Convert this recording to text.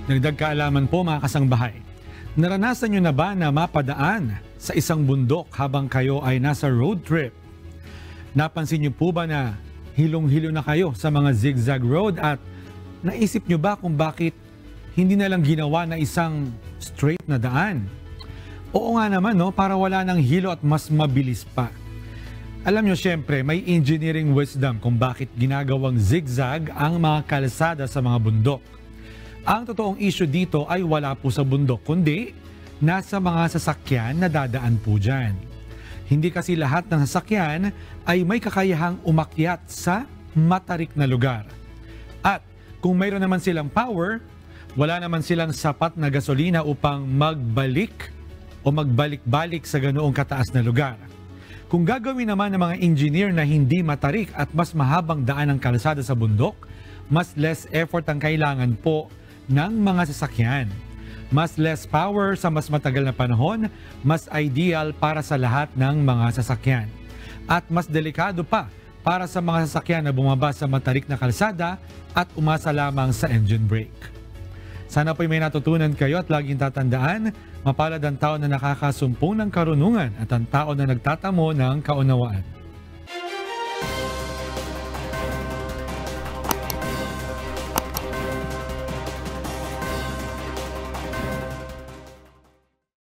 Dagdag kaalaman po mga kasangbahay. Naranasan nyo na ba na mapadaan sa isang bundok habang kayo ay nasa road trip? Napansin nyo po ba na hilong-hilo na kayo sa mga zigzag road at naisip nyo ba kung bakit hindi na lang ginawa na isang straight na daan? Oo nga naman, no? Para wala ng hilo at mas mabilis pa. Alam nyo, syempre, may engineering wisdom kung bakit ginagawang zigzag ang mga kalsada sa mga bundok. Ang totoong issue dito ay wala po sa bundok, kundi nasa mga sasakyan na dadaan po dyan. Hindi kasi lahat ng sasakyan ay may kakayahang umakyat sa matarik na lugar. At kung mayroon naman silang power, wala naman silang sapat na gasolina upang magbalik o magbalik-balik sa ganoong kataas na lugar. Kung gagawin naman ng mga engineer na hindi matarik at mas mahabang daan ng kalsada sa bundok, mas less effort ang kailangan po ng mga sasakyan. Mas less power sa mas matagal na panahon, mas ideal para sa lahat ng mga sasakyan. At mas delikado pa para sa mga sasakyan na bumaba sa matarik na kalsada at umasa lamang sa engine brake. Sana po'y may natutunan kayo at laging tatandaan, mapalad ang tao na nakakasumpong ng karunungan at ang tao na nagtatamo ng kaunawaan.